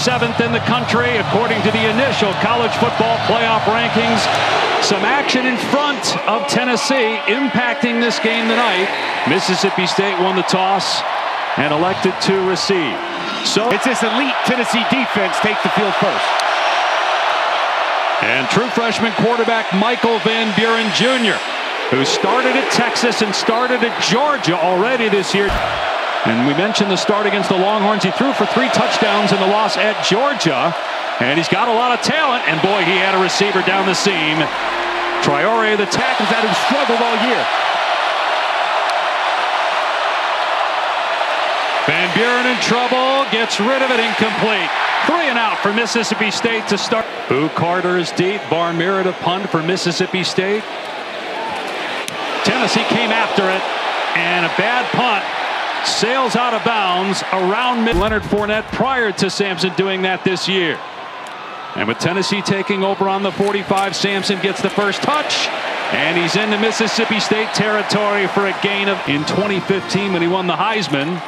7th in the country, according to the initial college football playoff rankings. Some action in front of Tennessee impacting this game tonight. Mississippi State won the toss and elected to receive. So it's this elite Tennessee defense takes the field first. And true freshman quarterback Michael Van Buren Jr., who started at Texas and started at Georgia already this year. And we mentioned the start against the Longhorns. He threw for 3 touchdowns in the loss at Georgia. And he's got a lot of talent. And boy, he had a receiver down the seam. Traore, the tackle that has struggled all year. Van Buren in trouble, gets rid of it, incomplete. 3 and out for Mississippi State to start. Boo Carter is deep. Barmira to punt for Mississippi State. Tennessee came after it, and a bad punt sails out of bounds around Leonard Fournette prior to Sampson doing that this year. And with Tennessee taking over on the 45, Sampson gets the first touch, and he's into Mississippi State territory for a gain of in 2015 when he won the Heisman.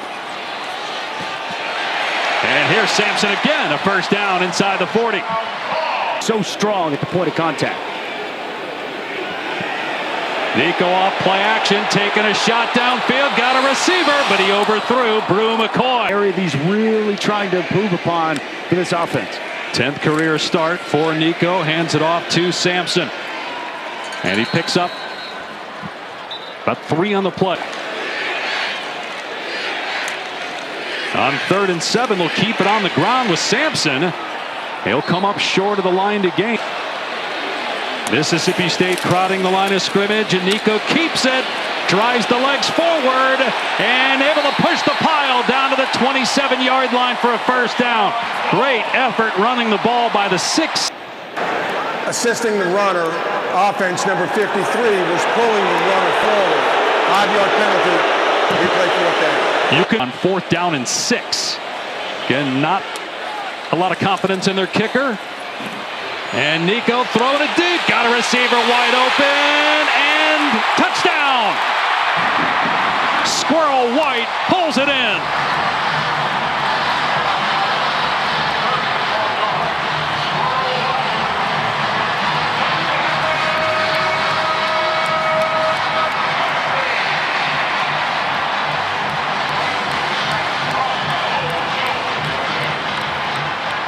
And here's Sampson again, a first down inside the 40. So strong at the point of contact. Nico off play action, taking a shot downfield, got a receiver, but he overthrew Brew McCoy. Area he's really trying to improve upon for this offense. 10th career start for Nico, hands it off to Sampson. And he picks up about 3 on the play. On 3rd and 7, they'll keep it on the ground with Sampson. He'll come up short of the line to gain. Mississippi State crowding the line of scrimmage, and Nico keeps it, drives the legs forward, and able to push the pile down to the 27-yard line for a first down. Great effort running the ball by the 6. Assisting the runner, offense number 53 was pulling the runner forward. 5-yard penalty. Replay 4th down. You can on 4th down and 6. Again, not a lot of confidence in their kicker. And Nico throwing it deep. Got a receiver wide open. And touchdown! Squirrel White pulls it in.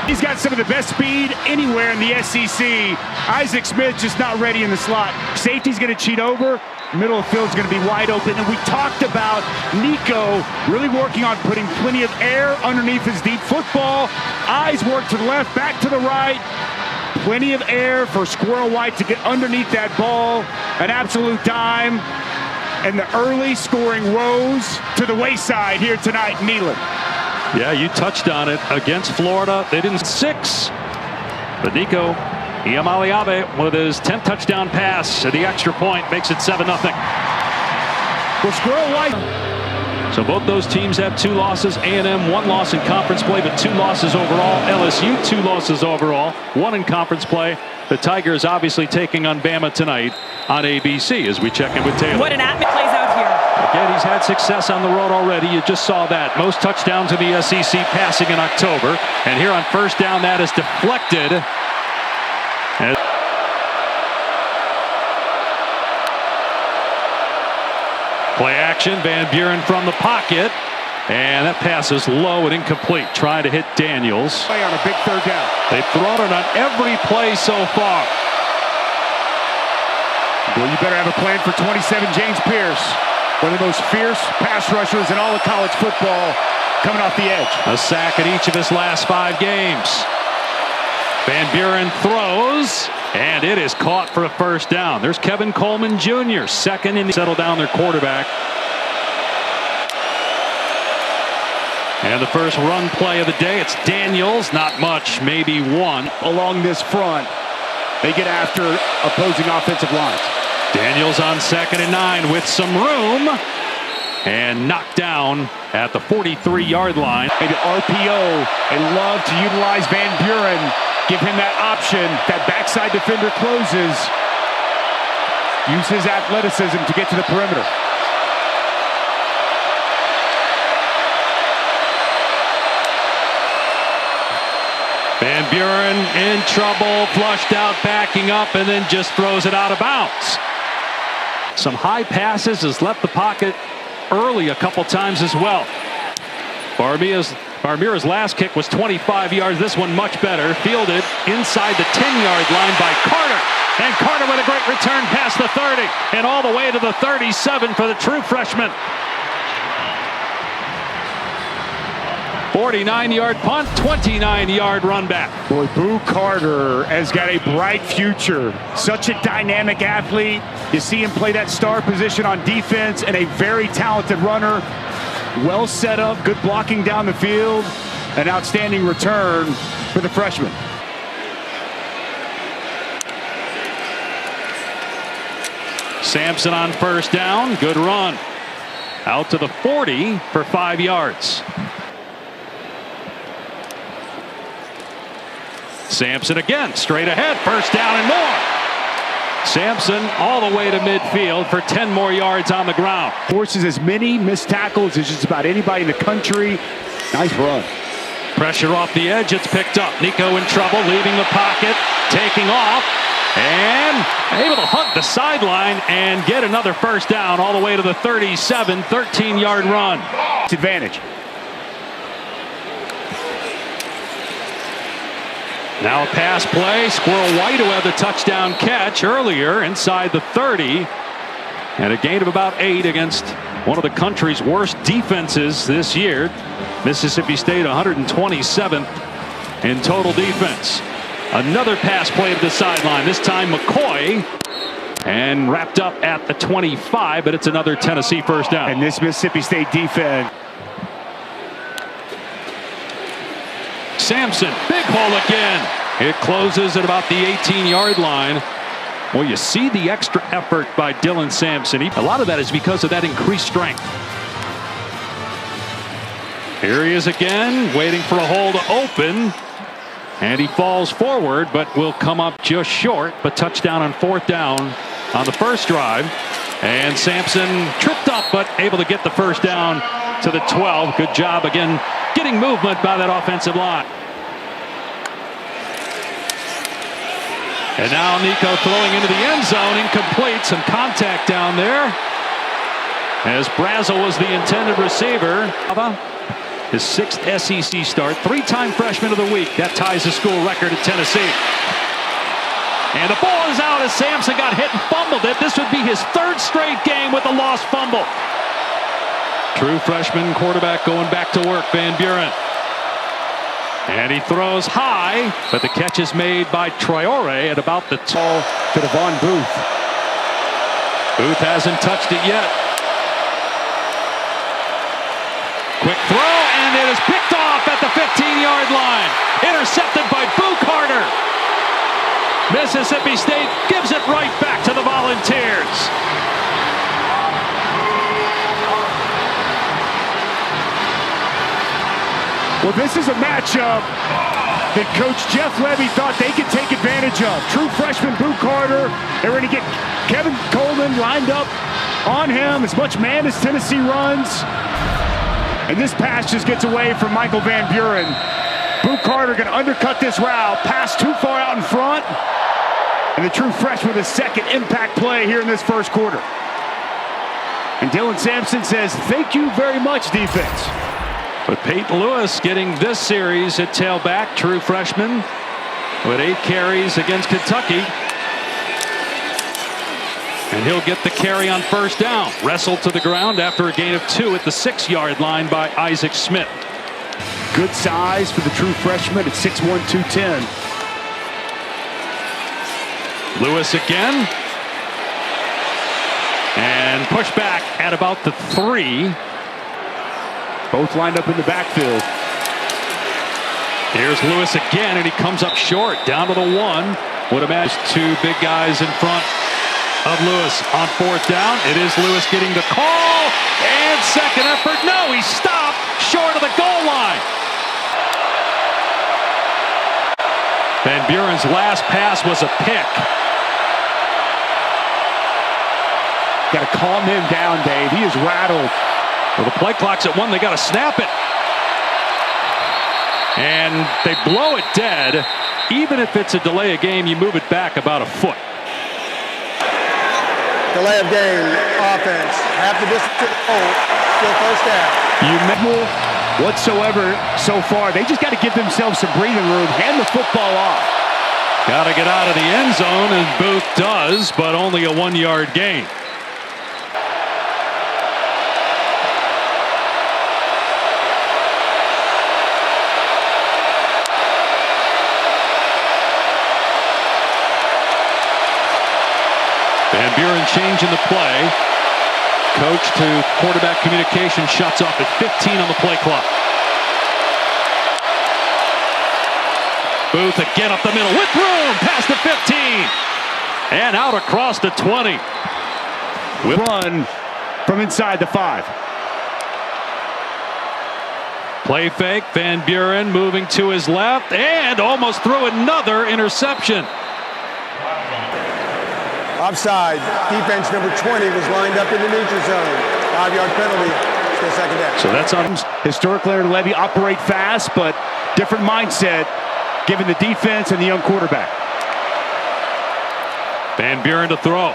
He's got some of the best speed anywhere in the SEC. Isaac Smith just not ready in the slot. Safety's going to cheat over. Middle of the field's going to be wide open. And we talked about Nico really working on putting plenty of air underneath his deep football. Eyes work to the left, back to the right. Plenty of air for Squirrel White to get underneath that ball. An absolute dime. And the early scoring rose to the wayside here tonight in Neyland. Yeah, you touched on it against Florida. They didn't 6. But Nico Iamaleava with his 10th touchdown pass at the extra point makes it 7-0. Well, Squirrel White. So both those teams have 2 losses. A&M 1 loss in conference play, but 2 losses overall. LSU 2 losses overall, 1 in conference play. The Tigers obviously taking on Bama tonight on ABC as we check in with Taylor. What an atmosphere plays out here. Again, he's had success on the road already. You just saw that. Most touchdowns in the SEC passing in October. And here on first down, that is deflected. Play action, Van Buren from the pocket. And that pass is low and incomplete. Trying to hit Daniels. Play on a big 3rd down. They've thrown it on every play so far. Well, you better have a plan for 27 James Pierce. One of the most fierce pass rushers in all of college football, coming off the edge. A sack in each of his last 5 games. Van Buren throws, and it is caught for a first down. There's Kevin Coleman Jr., second in the settle down their quarterback. And the first run play of the day, it's Daniels, not much, maybe 1. Along this front, they get after opposing offensive lines. Daniels on 2nd and 9 with some room. And knocked down at the 43-yard line. Maybe RPO. They love to utilize Van Buren. Give him that option. That backside defender closes. Use his athleticism to get to the perimeter. Van Buren in trouble, flushed out, backing up, and then just throws it out of bounds. Some high passes, has left the pocket early a couple times as well. Barmira's last kick was 25 yards. This one much better. Fielded inside the 10-yard line by Carter. And Carter with a great return past the 30 and all the way to the 37 for the true freshman. 49-yard punt, 29-yard run back. Boy, Boo Carter has got a bright future. Such a dynamic athlete. You see him play that star position on defense, and a very talented runner. Well set up, good blocking down the field. An outstanding return for the freshman. Sampson on first down. Good run. Out to the 40 for 5 yards. Sampson again, straight ahead, first down and more. Sampson all the way to midfield for 10 more yards on the ground. Forces as many missed tackles as just about anybody in the country. Nice run. Pressure off the edge, it's picked up. Nico in trouble, leaving the pocket, taking off, and able to hug the sideline and get another first down all the way to the 37, 13-yard run. Advantage. Now a pass play. Squirrel White, who had the touchdown catch earlier inside the 30. And a gain of about 8 against one of the country's worst defenses this year. Mississippi State 127th in total defense. Another pass play to the sideline. This time McCoy. And wrapped up at the 25, but it's another Tennessee first down. And this Mississippi State defense. Sampson, big hole again. It closes at about the 18-yard line. Well, you see the extra effort by Dylan Sampson. A lot of that is because of that increased strength. Here he is again, waiting for a hole to open. And he falls forward, but will come up just short. But touchdown on fourth down on the first drive. And Sampson tripped up, but able to get the first down to the 12. Good job again getting movement by that offensive line. And now Nico throwing into the end zone, incomplete. Some contact down there as Brazel was the intended receiver. His 6th SEC start, 3-time freshman of the week. That ties the school record at Tennessee. And the ball is out as Sampson got hit and fumbled it. This would be his 3rd straight game with a lost fumble. True freshman quarterback going back to work, Van Buren. And he throws high, but the catch is made by Traore at about the ball to Devon Booth. Booth hasn't touched it yet. Quick throw, and it is picked off at the 15-yard line. Intercepted by Boo Carter. Mississippi State gives it right back to the Volunteers. Well, this is a matchup that Coach Jeff Levy thought they could take advantage of. True freshman Boo Carter. They're ready to get Kevin Coleman lined up on him as much man as Tennessee runs. And this pass just gets away from Michael Van Buren. Boo Carter going to undercut this route. Pass too far out in front. And the true freshman with his 2nd impact play here in this first quarter. And Dylan Sampson says, thank you very much, defense. But Peyton Lewis getting this series at tailback, true freshman, with 8 carries against Kentucky. And he'll get the carry on first down. Wrestled to the ground after a gain of 2 at the 6-yard line by Isaac Smith. Good size for the true freshman at 6'1", 210. Lewis again. And push back at about the 3. Both lined up in the backfield. Here's Lewis again, and he comes up short, down to the 1. Would imagine 2 big guys in front of Lewis on fourth down. It is Lewis getting the call, and second effort. No, he stopped short of the goal line. Van Buren's last pass was a pick. Got to calm him down, Dave. He is rattled. Well, the play clock's at 1. They got to snap it. And they blow it dead. Even if it's a delay of game, you move it back about a foot. Delay of game offense. Half the distance to the goal. Still first down. Minimal whatsoever so far. They just got to give themselves some breathing room. Hand the football off. Got to get out of the end zone, and Booth does, but only a 1-yard gain. Van Buren changing the play. Coach to quarterback communication shuts off at 15 on the play clock. Booth again up the middle with room past the 15 and out across the 20. Run from inside the 5. Play fake. Van Buren moving to his left and almost threw another interception. Offside. Defense number 20 was lined up in the neutral zone. 5-yard penalty. Still second down. So that's on. Historically, Larry Levy operate fast, but different mindset given the defense and the young quarterback. Van Buren to throw.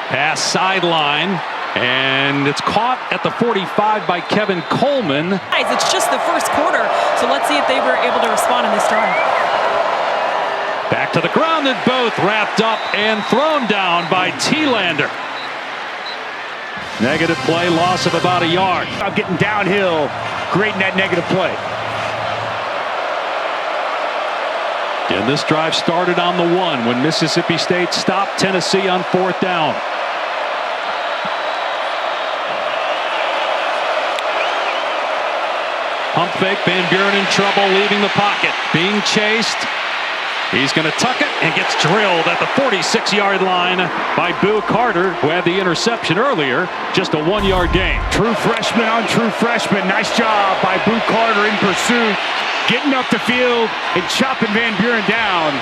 Pass sideline. And it's caught at the 45 by Kevin Coleman. It's just the first quarter, so let's see if they were able to respond in this drive. Back to the ground, and both wrapped up and thrown down by Neyland. Negative play, loss of about a yard. I'm getting downhill, great net negative play. And this drive started on the 1 when Mississippi State stopped Tennessee on 4th down. Pump fake, Van Buren in trouble, leaving the pocket. Being chased. He's going to tuck it and gets drilled at the 46-yard line by Boo Carter, who had the interception earlier. Just a 1-yard gain. True freshman on true freshman. Nice job by Boo Carter in pursuit. Getting up the field and chopping Van Buren down.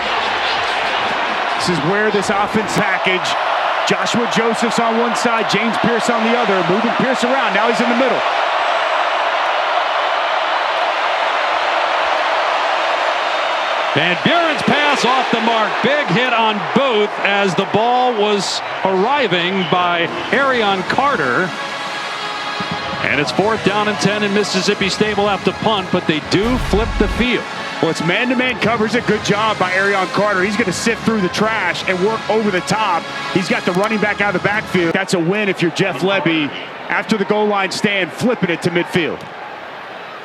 This is where this offense package. Joshua Joseph's on one side, James Pierce on the other. Moving Pierce around. Now he's in the middle. Van Buren's pass off the mark. Big hit on Booth as the ball was arriving by Arion Carter. And it's 4th down and 10, and Mississippi State will have to punt, but they do flip the field. Well, it's man-to-man coverage. A good job by Arion Carter. He's going to sift through the trash and work over the top. He's got the running back out of the backfield. That's a win if you're Jeff Lebby. After the goal line stand, flipping it to midfield.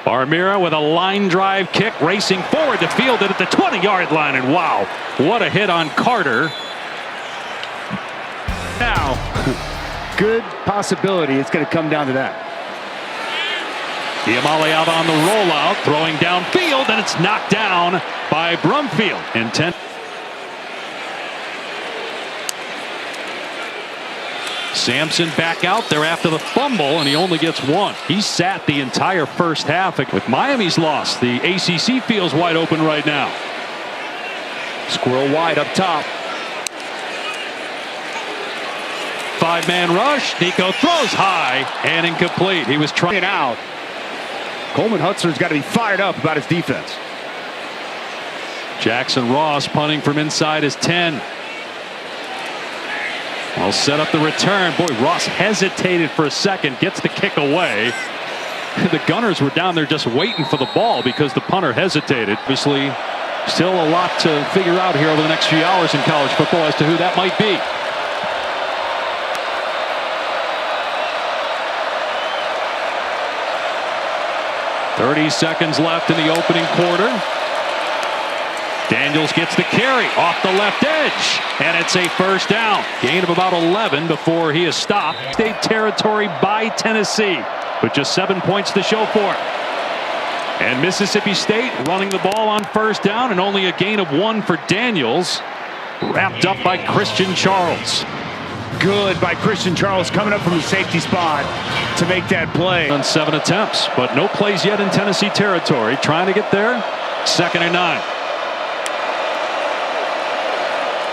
Barmira with a line drive kick, racing forward to field it at the 20-yard line, and wow, what a hit on Carter. Now, good possibility it's going to come down to that. Diamale out on the rollout, throwing downfield, and it's knocked down by Brumfield. Sampson back out there after the fumble, and he only gets 1. He sat the entire first half. With Miami's loss, the ACC feels wide open right now. Squirrel wide up top. 5-man rush. Nico throws high and incomplete. He was trying out. Coleman Hutzler's got to be fired up about his defense. Jackson Ross punting from inside his 10. I'll set up the return. Boy, Ross hesitated for a second, gets the kick away. The Gunners were down there just waiting for the ball because the punter hesitated. Obviously, still a lot to figure out here over the next few hours in college football as to who that might be. .30 seconds left in the opening quarter. Daniels gets the carry off the left edge, and it's a first down. Gain of about 11 before he is stopped. State territory by Tennessee, with just 7 points to show for it. And Mississippi State running the ball on first down, and only a gain of 1 for Daniels. Wrapped up by Christian Charles. Good by Christian Charles coming up from the safety spot to make that play. On 7 attempts, but no plays yet in Tennessee territory. Trying to get there. 2nd and 9.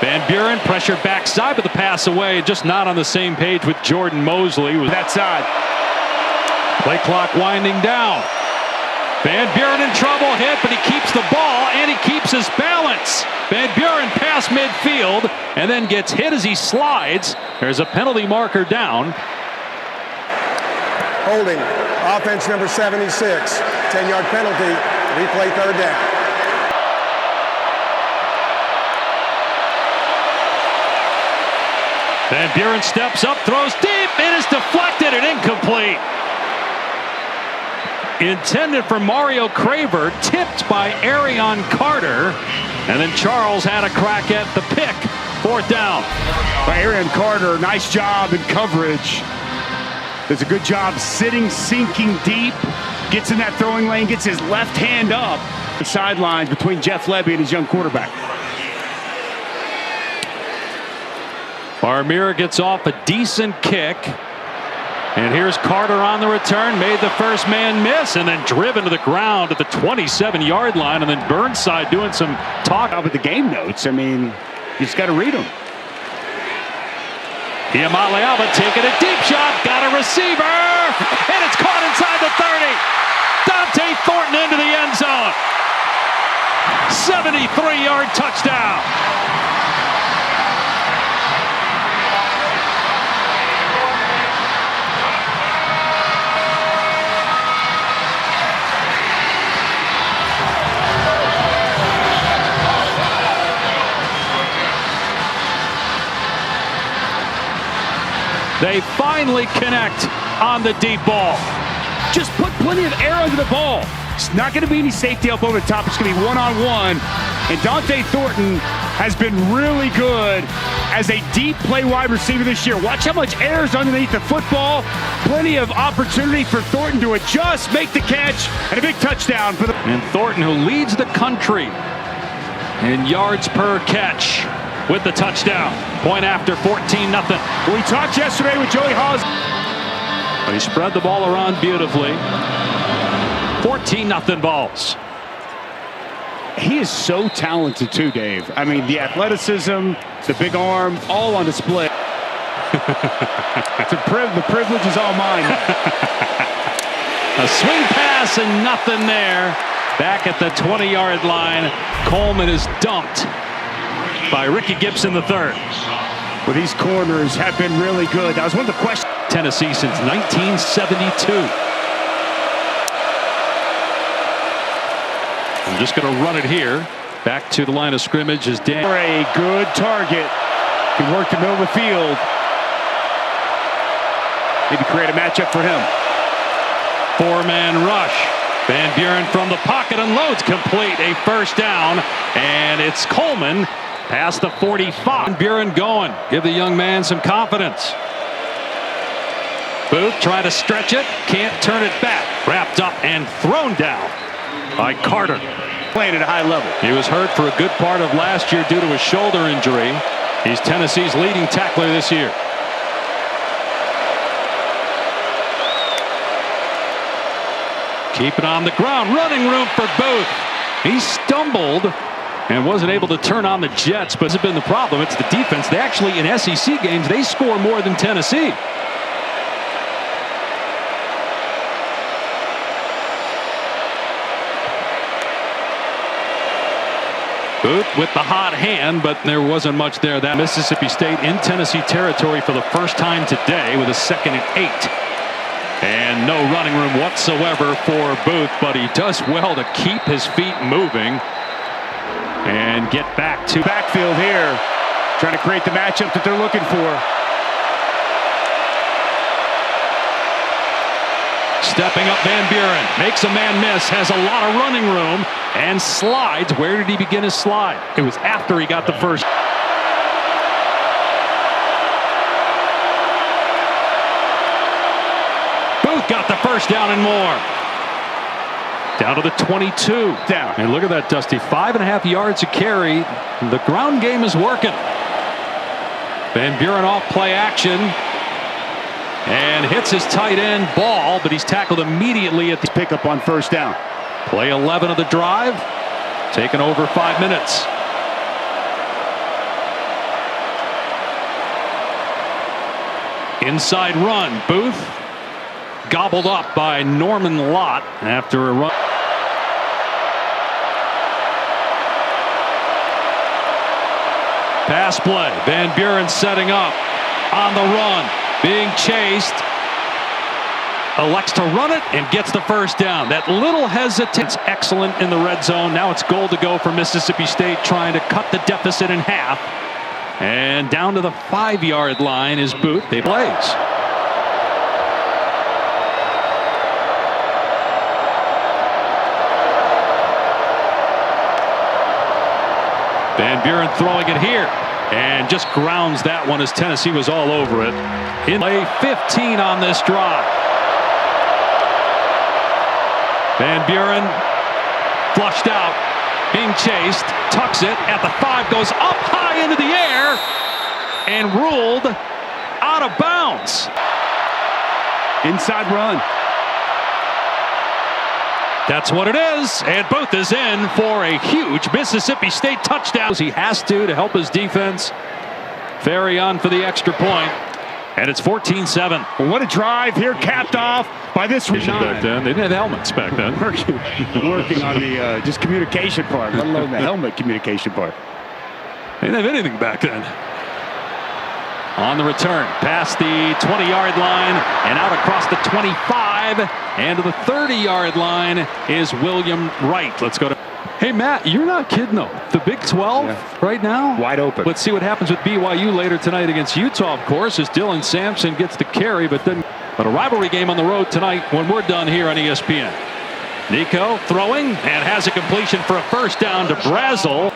Van Buren pressure backside, but the pass away, just not on the same page with Jordan Mosley. That side. Play clock winding down. Van Buren in trouble, hit, but he keeps the ball and he keeps his balance. Van Buren past midfield and then gets hit as he slides. There's a penalty marker down. Holding. Offense number 76. 10-yard penalty. Replay third down. Van Buren steps up, throws deep. It is deflected and incomplete. Intended for Mario Craver, tipped by Arion Carter. And then Charles had a crack at the pick. Fourth down. By Arion Carter, nice job in coverage. Does a good job sitting, sinking deep. Gets in that throwing lane, gets his left hand up. The sidelines between Jeff Lebby and his young quarterback. Barmira gets off a decent kick. And here's Carter on the return, made the first man miss, and then driven to the ground at the 27-yard line. And then Burnside doing some talk with the game notes. I mean, you just got to read them. Iamaleava taking a deep shot, got a receiver, and it's caught inside the 30. Dante Thornton into the end zone. 73-yard touchdown. They finally connect on the deep ball. Just put plenty of air under the ball. It's not going to be any safety help over the top. It's going to be one-on-one. And Dante Thornton has been really good as a deep play wide receiver this year. Watch how much air is underneath the football. Plenty of opportunity for Thornton to adjust, make the catch, and a big touchdown for the... And Thornton, who leads the country in yards per catch with the touchdown. Point after, 14-0. We talked yesterday with Joey Hawes. But he spread the ball around beautifully. 14-0 Vols. He is so talented too, Dave. I mean, the athleticism, the big arm, all on display. The privilege is all mine. A swing pass and nothing there. Back at the 20-yard line, Coleman is dumped by Ricky Gibson III. Well, these corners have been really good. That was one of the questions. Tennessee since 1972. I'm just going to run it here. Back to the line of scrimmage is Dan. For a good target. Can work the middle of the field. Maybe create a matchup for him. Four-man rush. Van Buren from the pocket unloads, complete, a first down, and it's Coleman past the 45. Van Buren going, give the young man some confidence. Booth trying to stretch it, can't turn it back. Wrapped up and thrown down by Carter. Playing at a high level. He was hurt for a good part of last year due to a shoulder injury. He's Tennessee's leading tackler this year. Keep it on the ground. Running room for Booth. He stumbled and wasn't able to turn on the Jets, but this has been the problem. It's the defense. They actually, in SEC games, they score more than Tennessee. Booth with the hot hand, but there wasn't much there. That Mississippi State in Tennessee territory for the first time today with a 2nd and 8. And no running room whatsoever for Booth, but he does well to keep his feet moving and get back to backfield here, trying to create the matchup that they're looking for. Stepping up, Van Buren makes a man miss, has a lot of running room, and slides. Where did he begin his slide? It was after he got the first. Booth got the first down and more. Down to the 22. Down. And look at that, Dusty. 5.5 yards a carry. The ground game is working. Van Buren off play action. And hits his tight end Ball, but he's tackled immediately at the pickup on first down. Play 11 of the drive. Taken over 5 minutes. Inside run. Booth gobbled up by Norman Lott after a run. pass play. Van Buren setting up on the run, being chased. Elects to run it and gets the first down. That little hesitance, excellent in the red zone. Now it's goal to go for Mississippi State, trying to cut the deficit in half. And down to the 5-yard line is Booth. They plays. Van Buren throwing it here and just grounds that one as Tennessee was all over it. In play 15 on this drive. Van Buren flushed out, being chased, tucks it at the 5, goes up high into the air and ruled out of bounds. Inside run. That's what it is, and Booth is in for a huge Mississippi State touchdown. He has to help his defense ferry on for the extra point, and it's 14-7. What a drive here, capped off by this back then. They didn't have helmets back then. Working on the just communication part, let alone the helmet communication part. They didn't have anything back then. On the return, past the 20-yard line and out across the 25, and to the 30-yard line is William Wright. Let's go to. Hey Matt, you're not kidding though. The Big 12 right now, wide open. Let's see what happens with BYU later tonight against Utah. Of course, as Dylan Sampson gets the carry, but a rivalry game on the road tonight when we're done here on ESPN. Nico throwing and has a completion for a first down to Brazel.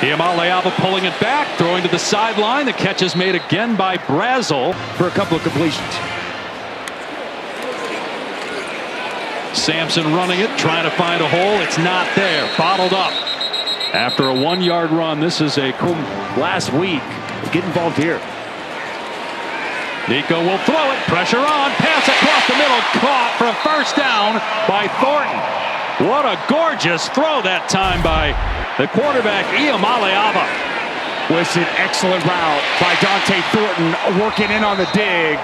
Iamaleava pulling it back, throwing to the sideline. The catch is made again by Brazel for a couple of completions. Sampson running it, trying to find a hole. It's not there. Bottled up after a 1-yard run. This is a cool last week. Get involved here. Nico will throw it. Pressure on. Pass across the middle. Caught for a first down by Thornton. What a gorgeous throw that time by the quarterback, Iamaleava. Was an excellent route by Dante Thornton, working in on the dig.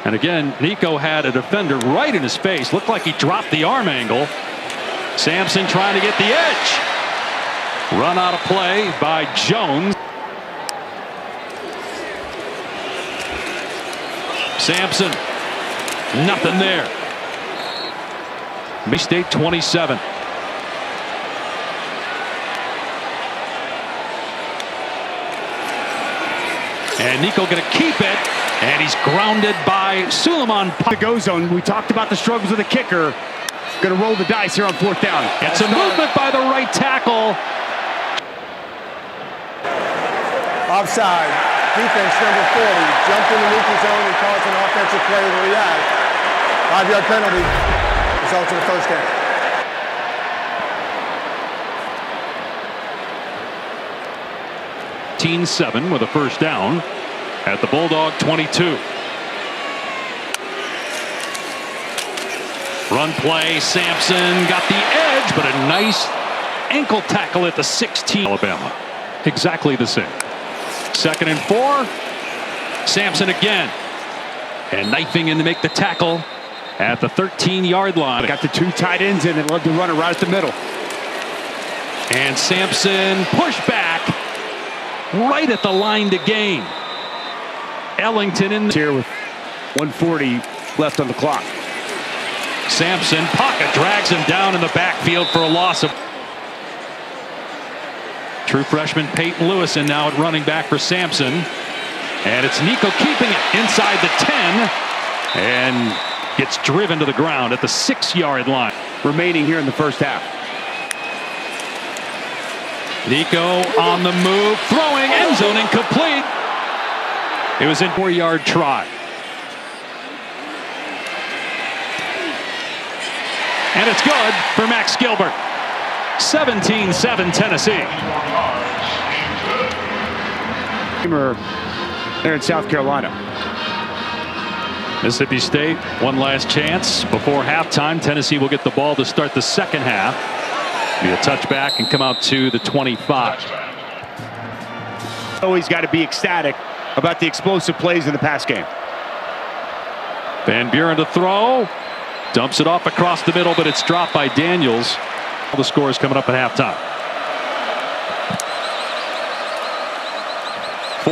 And again, Nico had a defender right in his face. Looked like he dropped the arm angle. Sampson trying to get the edge. Run out of play by Jones. Sampson, nothing there. Mississippi State 27. And Nico going to keep it, and he's grounded by Suleiman. The go zone. We talked about the struggles of the kicker. Going to roll the dice here on 4th down. It's a movement by the right tackle. Offside. Defense number 40 jumped in the neutral zone and caused an offensive play to react. 5-yard penalty results in a first down. -7 with a first down at the Bulldog 22. Run play, Sampson got the edge, but a nice ankle tackle at the 16. Alabama, exactly the same. 2nd and 4. Sampson again, and knifing in to make the tackle at the 13-yard line. Got the 2 tight ends in and love to run it right at the middle. And Sampson pushed back right at the line to gain. Ellington in here with 1:40 left on the clock. Sampson pocket drags him down in the backfield for a loss of. True freshman Peyton Lewison now at running back for Sampson, and it's Nico keeping it inside the 10 and gets driven to the ground at the 6-yard line. Remaining here in the first half. Nico on the move, throwing, end zone incomplete. It was a 4-yard try. And it's good for Max Gilbert. 17-7 Tennessee. There in South Carolina. Mississippi State, one last chance before halftime. Tennessee will get the ball to start the second half. Be a touchback and come out to the 25. Always got to be ecstatic about the explosive plays in the pass game. Van Buren to throw. Dumps it off across the middle, but it's dropped by Daniels. All the scores coming up at halftime.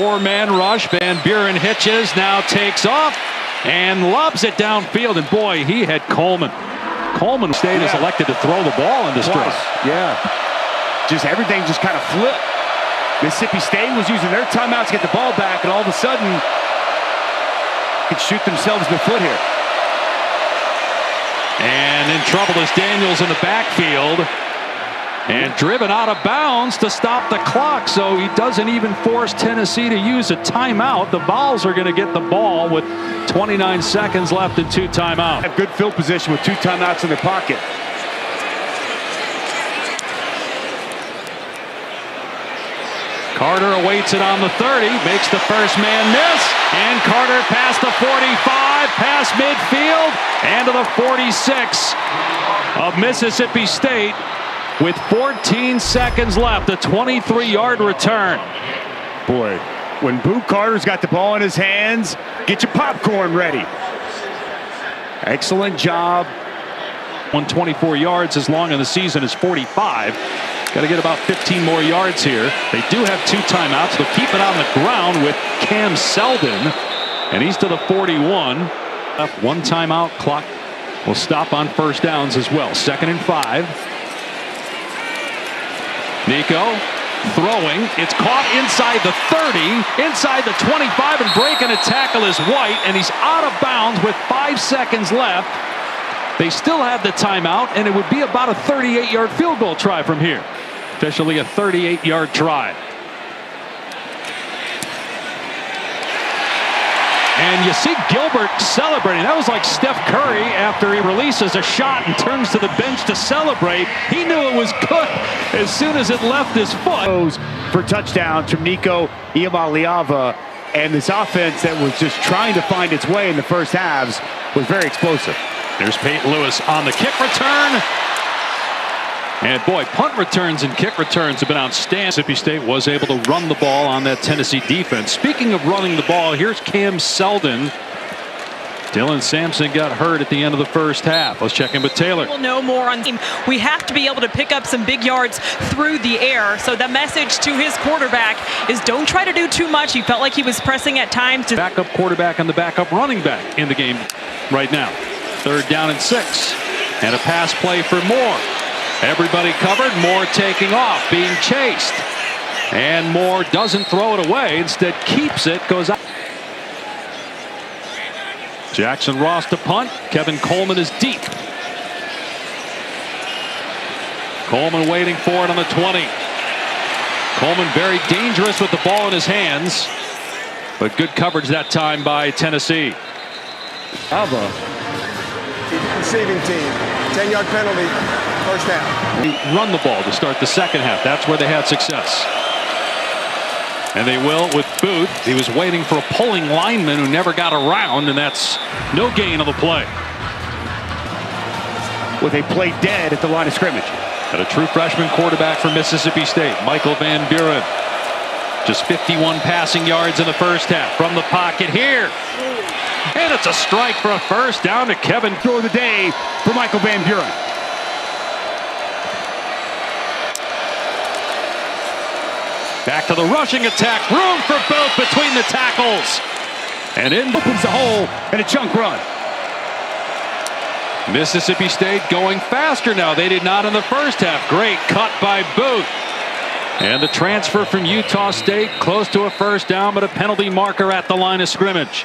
Four-man rush. Van Buren hitches, now takes off and lobs it downfield. And boy, he had Coleman. Coleman State is elected to throw the ball in this drive. Yeah. Just everything just kind of flipped. Mississippi State was using their timeouts to get the ball back, and all of a sudden could shoot themselves in the foot here. And in trouble is Daniels in the backfield. And driven out of bounds to stop the clock, so he doesn't even force Tennessee to use a timeout. The Vols are going to get the ball with 29 seconds left and 2 timeouts. Have good field position with 2 timeouts in their pocket. Carter awaits it on the 30, makes the first man miss, and Carter past the 45, past midfield, and to the 46 of Mississippi State. With 14 seconds left, a 23-yard return. Boy, when Boo Carter's got the ball in his hands, get your popcorn ready. Excellent job. 124 yards as long in the season as 45. Got to get about 15 more yards here. They do have 2 timeouts. They'll keep it on the ground with Cam Selden, and he's to the 41. 1 timeout. Clock will stop on first downs as well. 2nd and 5. Nico throwing. It's caught inside the 30, inside the 25, and breaking a tackle is White, and he's out of bounds with 5 seconds left. They still have the timeout, and it would be about a 38-yard field goal try from here. Officially a 38-yard try. And you see Gilbert celebrating. That was like Steph Curry after he releases a shot and turns to the bench to celebrate. He knew it was good as soon as it left his foot. For touchdowns from Nico Iamaleava, and this offense that was just trying to find its way in the first halves was very explosive. There's Peyton Lewis on the kick return. And boy, punt returns and kick returns have been outstanding. Mississippi State was able to run the ball on that Tennessee defense. Speaking of running the ball, here's Cam Selden. Dylan Sampson got hurt at the end of the first half. Let's check in with Taylor. We'll know more on him. We have to be able to pick up some big yards through the air. So the message to his quarterback is don't try to do too much. He felt like he was pressing at times. Backup quarterback and the backup running back in the game right now. 3rd down and 6. And a pass play for Moore. Everybody covered. Moore taking off, being chased. And Moore doesn't throw it away. Instead keeps it, goes out. Jackson Ross to punt. Kevin Coleman is deep. Coleman waiting for it on the 20. Coleman very dangerous with the ball in his hands. But good coverage that time by Tennessee. Receiving team. 10-yard penalty. First down. Run the ball to start the second half. That's where they had success. And they will with Booth. He was waiting for a pulling lineman who never got around, and that's no gain of the play. With a play dead at the line of scrimmage. And a true freshman quarterback for Mississippi State, Michael Van Buren. Just 51 passing yards in the first half. From the pocket here. And it's a strike for a first down to Kevin. Throw of the day for Michael Van Buren. Back to the rushing attack. Room for both between the tackles. And in Opens the hole and a chunk run. Mississippi State going faster now. They did not in the first half. Great cut by Booth. And the transfer from Utah State close to a first down, but a penalty marker at the line of scrimmage.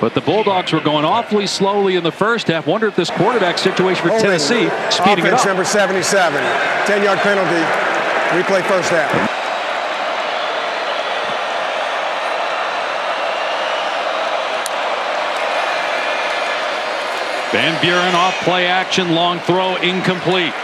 But the Bulldogs were going awfully slowly in the first half. Wonder if this quarterback situation for Tennessee speeding it up. Offense number 77. 10-yard penalty. Replay first down. Van Buren off play action, long throw, incomplete.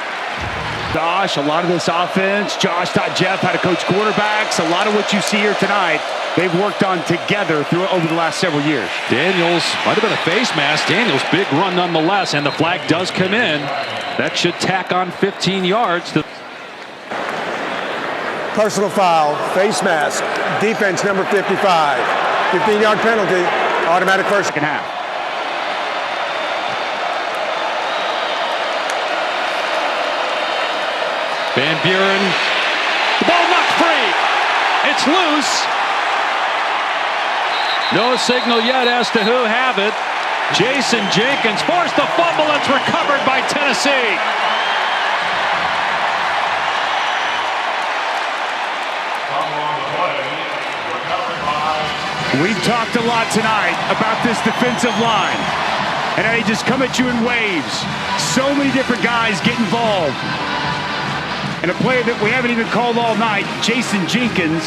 Josh, a lot of this offense, Josh taught Jeff how to coach quarterbacks. A lot of what you see here tonight, they've worked on together over the last several years. Daniels might have been a face mask. Daniels big run nonetheless, and the flag does come in. That should tack on 15 yards. Personal foul, face mask, defense number 55. 15-yard penalty, automatic first. Second half. Van Buren, the ball knocked free. It's loose. No signal yet as to who have it. Jason Jenkins forced the fumble. It's recovered by Tennessee. We've talked a lot tonight about this defensive line, and they just come at you in waves. So many different guys get involved. And a player that we haven't even called all night, Jason Jenkins.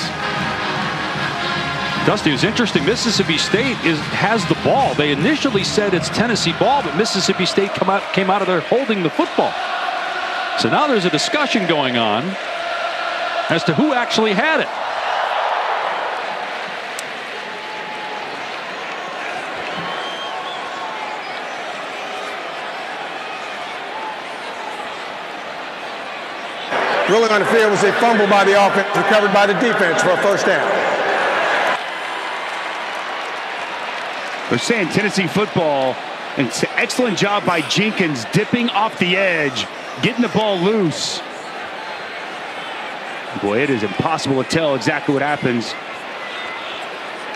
Dusty, it's interesting. Mississippi State has the ball. They initially said it's Tennessee ball, but Mississippi State came out of there holding the football. So now there's a discussion going on as to who actually had it. Ruling on the field was a fumble by the offense, recovered by the defense for a first down. They're saying Tennessee football, and it's an excellent job by Jenkins dipping off the edge, getting the ball loose. Boy, it is impossible to tell exactly what happens.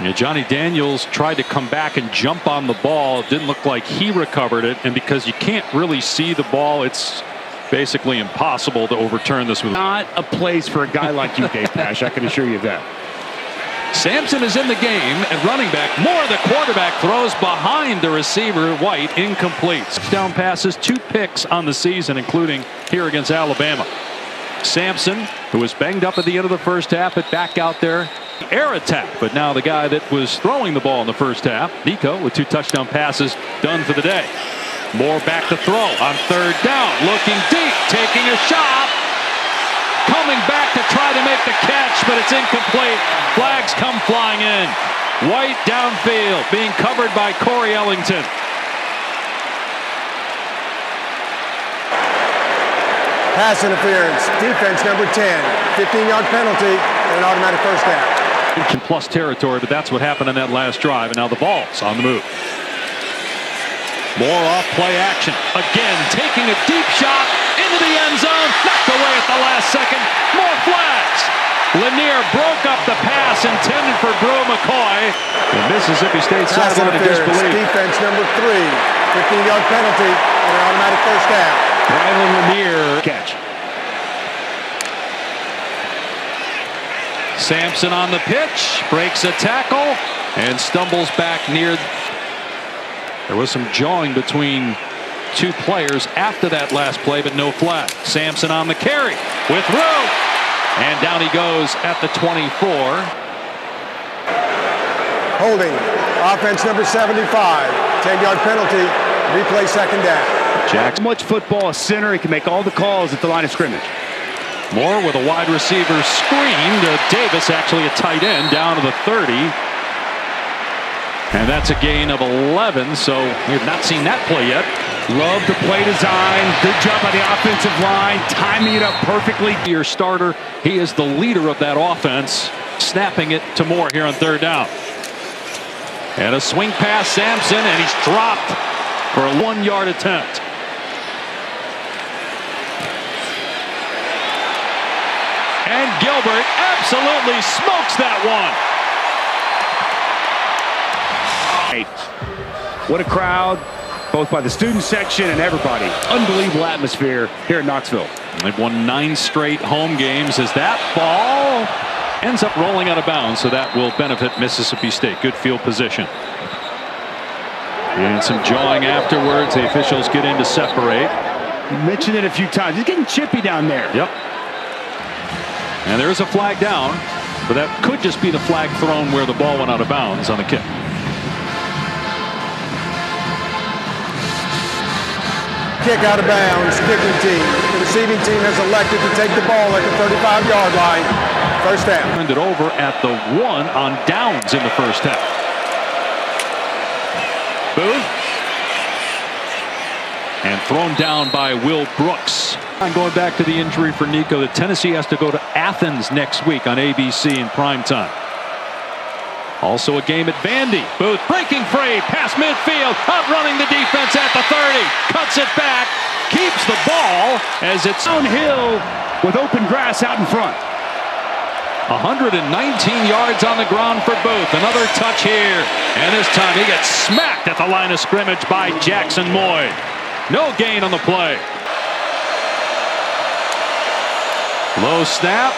Yeah, Johnny Daniels tried to come back and jump on the ball. It didn't look like he recovered it, and because you can't really see the ball, it's basically impossible to overturn this. Not a place for a guy like you, Dave Pash, I can assure you of that. Sampson is in the game at running back. Moore, the quarterback, throws behind the receiver. White, incomplete. Touchdown passes, 2 picks on the season, including here against Alabama. Sampson, who was banged up at the end of the first half, but back out there. Air attack, but now the guy that was throwing the ball in the first half, Nico, with 2 touchdown passes, done for the day. Moore back to throw on 3rd down, looking deep, taking a shot, coming back to try to make the catch, but it's incomplete. Flags come flying in. White downfield, being covered by Corey Ellington. Pass interference, defense number 10, 15-yard penalty, and an automatic first down. Plus territory, but that's what happened in that last drive, and now the ball's on the move. More off play action. Again, taking a deep shot into the end zone. Knocked away at the last second. More flags. Lanier broke up the pass intended for Brew McCoy. The Mississippi State sideline in disbelief. Defense number 3, 15-yard penalty, and an automatic first down. Rylan Lanier. Catch. Sampson on the pitch. Breaks a tackle and stumbles back near. There was some jawing between 2 players after that last play, but no flag. Sampson on the carry with room. And down he goes at the 24. Holding. Offense number 75. 10-yard penalty. Replay second down. Jackson. Much football, a center. He can make all the calls at the line of scrimmage. Moore with a wide receiver screen to Davis, actually a tight end, down to the 30. And that's a gain of 11, so we have not seen that play yet. Love the play design. Good job by the offensive line, timing it up perfectly. Your starter, he is the leader of that offense, snapping it to Moore here on 3rd down. And a swing pass, Sampson, and he's dropped for a 1-yard attempt. And Gilbert absolutely smokes that one. What a crowd, both by the student section and everybody. Unbelievable atmosphere here in Knoxville. They've won 9 straight home games as that ball ends up rolling out of bounds, so that will benefit Mississippi State. Good field position. And some jawing afterwards. The officials get in to separate. You mentioned it a few times. He's getting chippy down there. Yep. And there is a flag down, but that could just be the flag thrown where the ball went out of bounds on the kick. Kick out of bounds, kicking team. The receiving team has elected to take the ball at the 35-yard line. First down. Turned it over at the 1 on downs in the first half. Booth. And thrown down by Will Brooks. I'm going back to the injury for Nico. That Tennessee has to go to Athens next week on ABC in primetime. Also a game at Vandy. Booth breaking free, past midfield, outrunning the defense at the 30. Cuts it back, keeps the ball as it's downhill with open grass out in front. 119 yards on the ground for Booth. Another touch here. And this time he gets smacked at the line of scrimmage by Jackson Moy. No gain on the play. Low snap.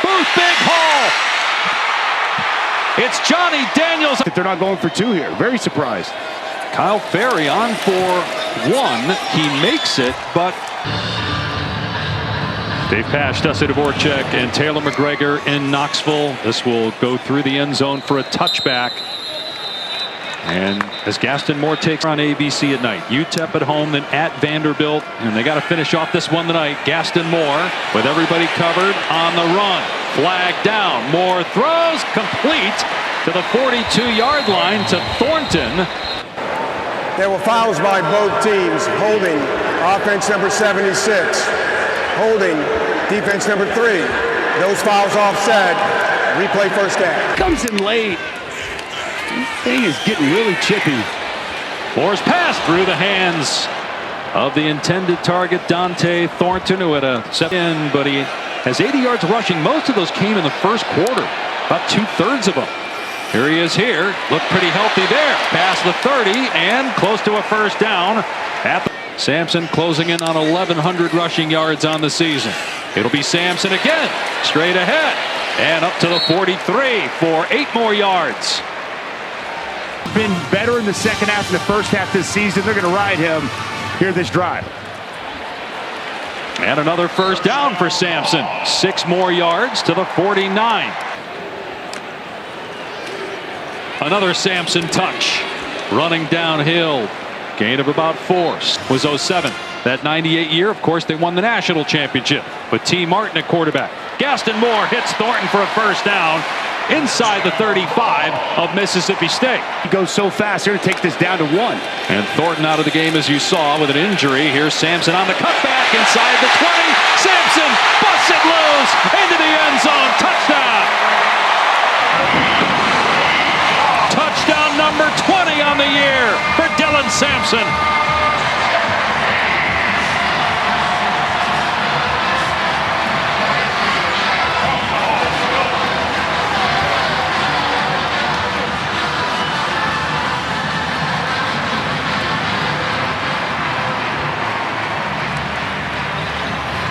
Booth, big haul. It's Johnny Daniels. They're not going for two here. Very surprised. Kyle Ferry on for one. He makes it, but Dave Pasch, Dusty Dvorak, and Taylor McGregor in Knoxville. This will go through the end zone for a touchback. And as Gaston Moore takes on ABC at night, UTEP at home, then at Vanderbilt, and they got to finish off this one tonight. Gaston Moore with everybody covered on the run. Flag down. Moore throws complete to the 42-yard line to Thornton. There were fouls by both teams. Holding offense number 76. Holding defense number 3. Those fouls offset. Replay first down. Comes in late. This thing is getting really chippy. Moore's pass through the hands of the intended target, Dante Thornton, who had a set in, but he has 80 yards rushing. Most of those came in the first quarter, about 2/3 of them. Here he is here. Looked pretty healthy there. Past the 30 and close to a first down. Sampson closing in on 1,100 rushing yards on the season. It'll be Sampson again, straight ahead, and up to the 43 for 8 more yards. Been better in the second half than the first half this season. They're going to ride him here this drive. And another first down for Sampson. 6 more yards to the 49. Another Sampson touch. Running downhill. Gain of about 4. Was 07. That 98 year, of course, they won the national championship with T. Martin at quarterback. Gaston Moore hits Thornton for a first down inside the 35 of Mississippi State. He goes so fast here to take this down to 1. And Thornton out of the game, as you saw, with an injury. Here's Sampson on the cutback inside the 20. Sampson busts it loose into the end zone. Touchdown. Touchdown number 20 on the year for Dylan Sampson.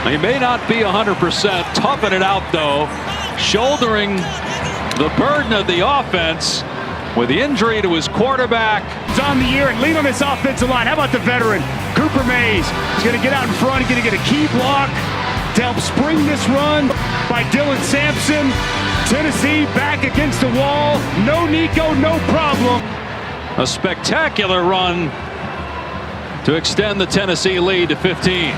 He may not be 100%. Toughing it out, though. Shouldering the burden of the offense with the injury to his quarterback. It's on the year and lean on this offensive line. How about the veteran, Cooper Mays? He's going to get out in front. He's going to get a key block to help spring this run by Dylan Sampson. Tennessee back against the wall. No Nico, no problem. A spectacular run to extend the Tennessee lead to 15.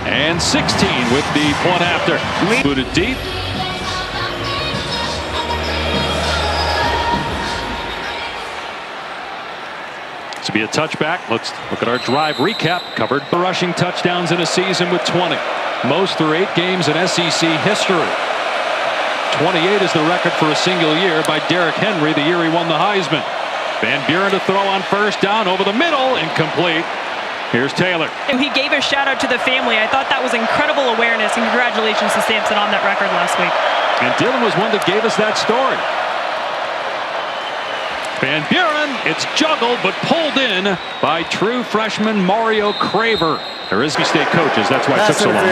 And 16 with the point after. Booted deep. To be a touchback. Let's look at our drive recap. Covered the rushing touchdowns in a season with 20. Most through 8 games in SEC history. 28 is the record for a single year by Derrick Henry the year he won the Heisman. Van Buren to throw on first down over the middle. Incomplete. Here's Taylor. And he gave a shout out to the family. I thought that was incredible awareness, and congratulations to Sampson on that record last week. And Dylan was one that gave us that story. Van Buren, it's juggled but pulled in by true freshman Mario Craver. There is state coaches, that's why it took so long.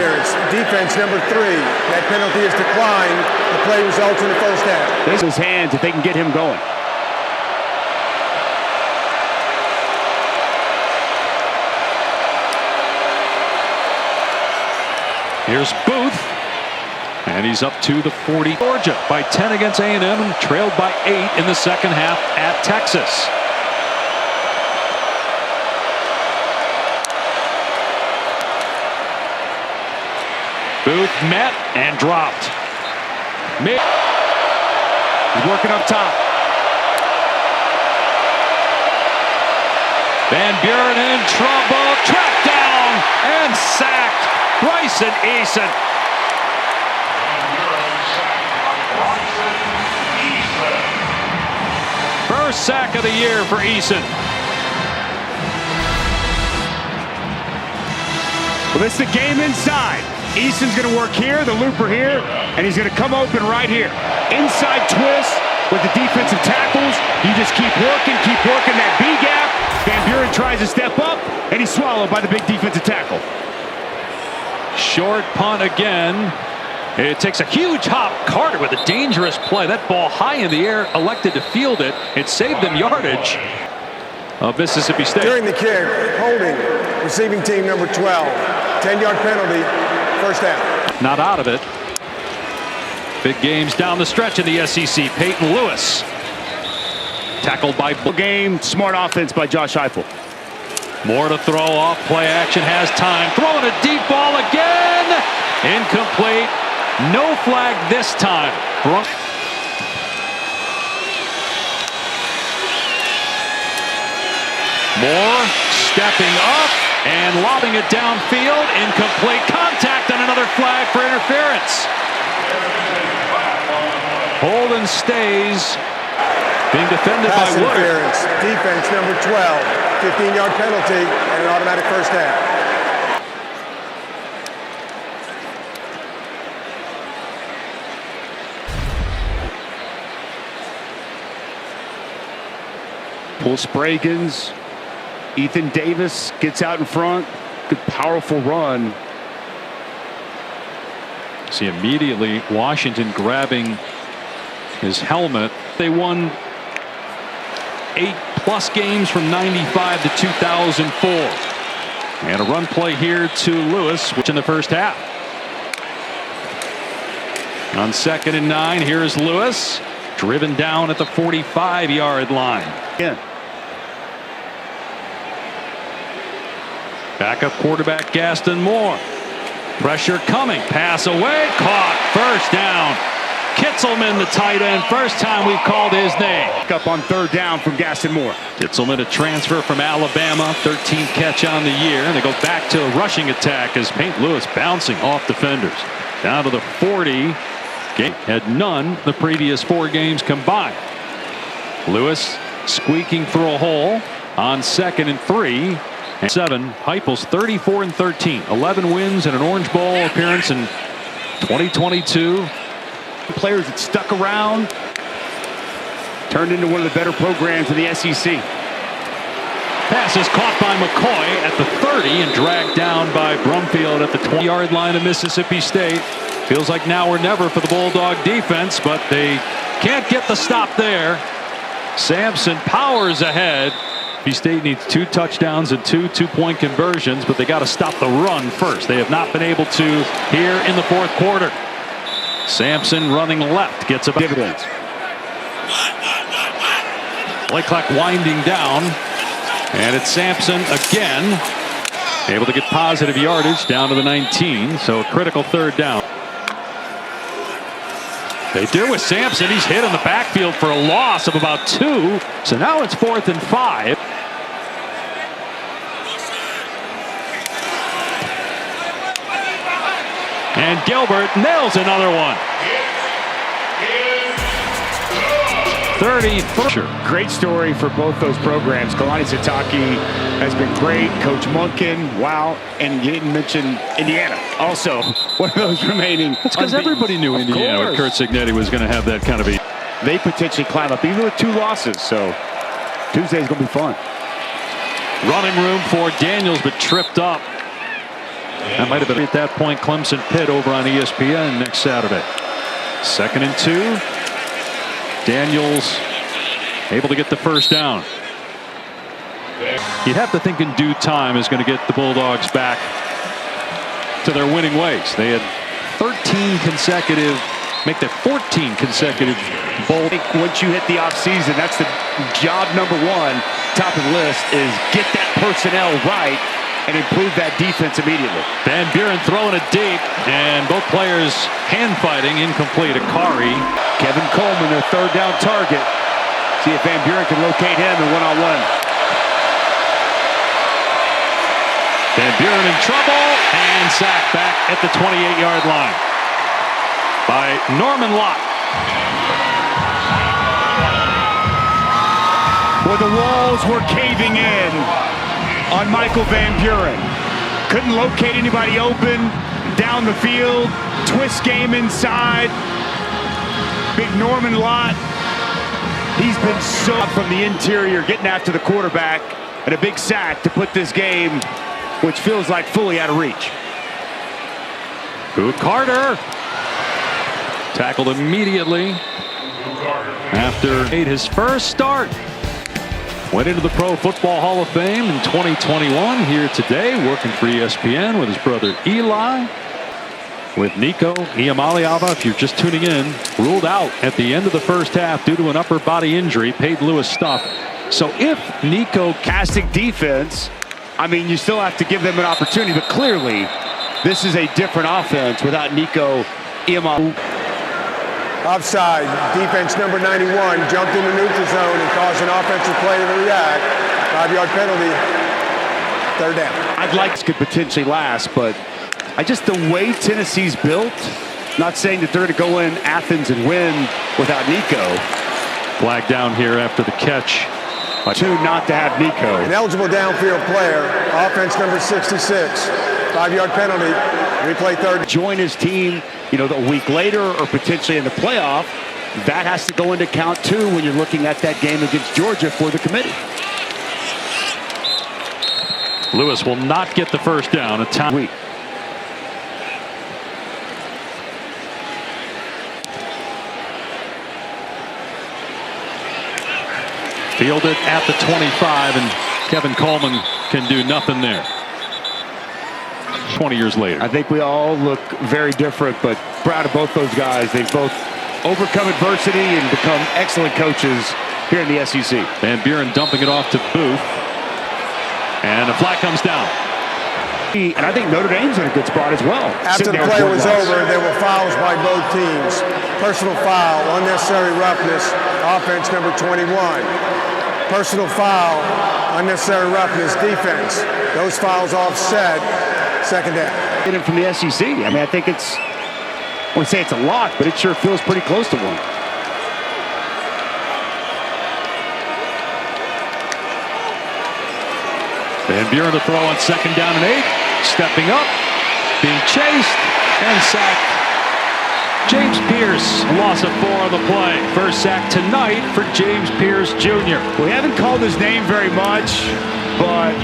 Defense number 3. That penalty is declined. The play results in the first half. This is his hands if they can get him going. Here's Booth, and he's up to the 40. Georgia by 10 against A&M and trailed by 8 in the second half at Texas. Booth met and dropped. He's working up top. Van Buren in trouble, tracked down and sacked. Bryson Eason. First sack of the year for Eason. Well, this is the game inside. Easton's going to work here, the looper here, and he's going to come open right here. Inside twist with the defensive tackles. You just keep working that B gap. Van Buren tries to step up, and he's swallowed by the big defensive tackle. Short punt again. It takes a huge hop. Carter with a dangerous play. That ball high in the air, elected to field it. It saved them yardage of Mississippi State. During the kick, holding, receiving team number 12. 10-yard penalty, first down. Not out of it. Big games down the stretch in the SEC. Peyton Lewis tackled by game. Smart offense by Josh Heupel. More to throw off. Play action has time. Throwing a deep ball again. Incomplete. No flag this time. Moore stepping up and lobbing it downfield. Incomplete. Contact on another flag for interference. Holden stays. Being defended Pass by Woodard. interference. Defense number 12. 15-yard penalty and an automatic first down. Pull Spragans. Ethan Davis gets out in front. Good, powerful run. See immediately Washington grabbing his helmet. They won 8+ games from 95 to 2004. And a run play here to Lewis, which in the first half. On 2nd and 9, here's Lewis, driven down at the 45-yard line. Yeah. Backup quarterback Gaston Moore. Pressure coming. Pass away. Caught. First down. Kitzelman, the tight end. First time we've called his name. Up on 3rd down from Gaston Moore. Kitzelman, a transfer from Alabama. 13th catch on the year. And they go back to a rushing attack as Peyton Lewis bouncing off defenders. Down to the 40. Game had none the previous 4 games combined. Lewis squeaking through a hole on 2nd and 3. And 7. Heupel's 34-13. 11 wins and an Orange Bowl appearance in 2022. Players that stuck around, turned into one of the better programs in the SEC. Pass is caught by McCoy at the 30 and dragged down by Brumfield at the 20-yard line of Mississippi State. Feels like now or never for the Bulldog defense, but they can't get the stop there. Sampson powers ahead. State needs 2 touchdowns and 2 two-point conversions, but they got to stop the run first. They have not been able to here in the 4th quarter. Sampson running left gets a dividends. Play clock winding down, and it's Sampson again, able to get positive yardage down to the 19. So a critical 3rd down. They do with Sampson. He's hit in the backfield for a loss of about 2. So now it's 4th and 5. And Gilbert nails another one. 33. Great story for both those programs. Kalani Sitake has been great. Coach Monken, wow. And you didn't mention Indiana. Also, one of those remaining. That's because everybody knew Indiana with Kurt Cignetti was going to have that kind of a. They potentially climb up, even with 2 losses. So Tuesday's going to be fun. Running room for Daniels, but tripped up. That might have been at that point Clemson Pitt over on ESPN next Saturday. 2nd and 2. Daniels able to get the first down. You'd have to think in due time is going to get the Bulldogs back to their winning ways. They had 13 consecutive, make that 14 consecutive bowl. Once you hit the offseason, that's the job number 1, top of the list, is get that personnel right and improve that defense immediately. Van Buren throwing it deep, and both players hand fighting, incomplete. Akari. Kevin Coleman, their 3rd down target. See if Van Buren can locate him in one-on-one. Van Buren in trouble, and sacked back at the 28-yard line by Norman Lott. Well, the walls were caving in on Michael Van Buren. Couldn't locate anybody open. down the field, twist game inside. Big Norman Lott. He's been so from the interior, getting after the quarterback, and a big sack to put this game, which feels like fully out of reach. Who Carter tackled immediately after his first start. Went into the Pro Football Hall of Fame in 2021. Here today, working for ESPN with his brother Eli. With Nico Iamaleava, if you're just tuning in, ruled out at the end of the first half due to an upper body injury. Paid Lewis stuff. So if Nico casting defense, I mean, you still have to give them an opportunity, but clearly this is a different offense without Nico Iamaleava. Offside, defense number 91 jumped in the neutral zone and caused an offensive play to react. 5-yard penalty, third down. I'd like this could potentially last, but the way Tennessee's built, not saying that they're going to go in Athens and win without Nico. Flag down here after the catch. Two not to have Nico. An eligible downfield player, offense number 66, 5-yard penalty, replay third. Join his team, a week later or potentially in the playoff. That has to go into account too when you're looking at that game against Georgia for the committee. Lewis will not get the first down. A time. Fielded at the 25, and Kevin Coleman can do nothing there. 20 years later. I think we all look very different, but proud of both those guys. They've both overcome adversity and become excellent coaches here in the SEC. Van Buren dumping it off to Booth. And a flag comes down. And I think Notre Dame's in a good spot as well. After the play was over, there were fouls by both teams. Personal foul, unnecessary roughness, offense number 21. Personal foul, unnecessary roughness, defense. Those fouls offset, second down. Getting from the SEC. I mean, I think I wouldn't say it's a lock, but it sure feels pretty close to one. Van Buren to throw on second down and 8. Stepping up, being chased, and sacked. James Pierce, loss of 4 on the play. First sack tonight for James Pierce Jr. We haven't called his name very much, but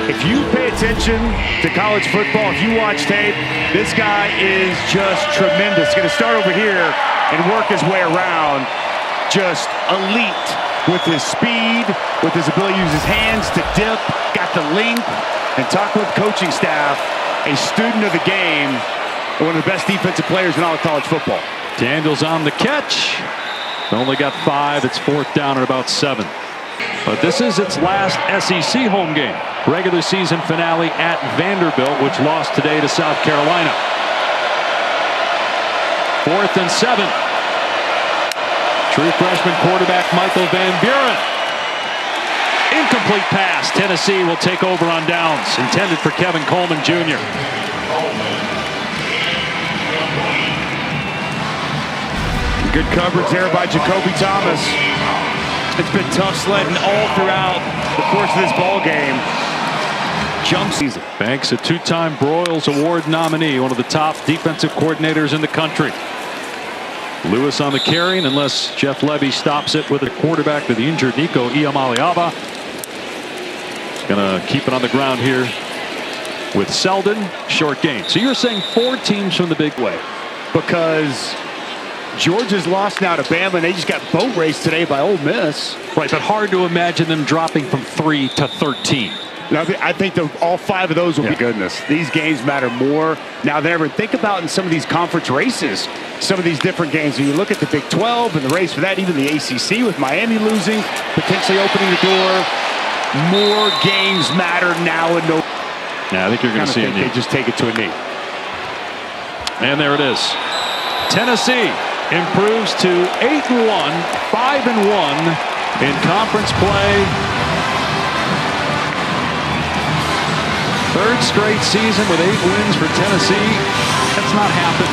if you pay attention to college football, if you watch tape, this guy is just tremendous. Going to start over here and work his way around. Just elite with his speed, with his ability to use his hands to dip, got the length, and talk with coaching staff, a student of the game, and one of the best defensive players in all of college football. Daniels on the catch. Only got 5. It's 4th down at about 7. But this is its last SEC home game. Regular season finale at Vanderbilt, which lost today to South Carolina. 4th and 7. True freshman quarterback Michael Van Buren. Incomplete pass. Tennessee will take over on downs. Intended for Kevin Coleman Jr. Good coverage there by Jacoby Thomas. It's been tough sledding all throughout the course of this ball game. Jump season. Banks, a 2-time Broyles Award nominee, one of the top defensive coordinators in the country. Lewis on the carry, and unless Jeff Levy stops it with a quarterback to the injured Nico Iamaleava. He's going to keep it on the ground here with Selden. Short gain. So you're saying 4 teams from the big way. Because Georgia's lost now to Bama, and they just got boat raced today by Ole Miss. Right, but hard to imagine them dropping from 3 to 13. Now, I think all 5 of those will be goodness. These games matter more now than ever. Think about in some of these conference races, some of these different games. When you look at the Big 12 and the race for that, even the ACC with Miami losing, potentially opening the door. More games matter now and no. Yeah, I think you're going to see a knee. They just take it to a knee. And there it is. Tennessee improves to 8-1, 5-1 in conference play. 3rd straight season with 8 wins for Tennessee. That's not happened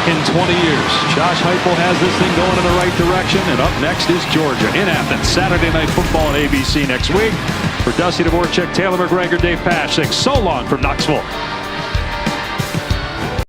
in 20 years. Josh Heupel has this thing going in the right direction. And up next is Georgia in Athens. Saturday Night Football on ABC next week. For Dusty Dvorak, Taylor McGregor, Dave Pasch, saying so long from Knoxville.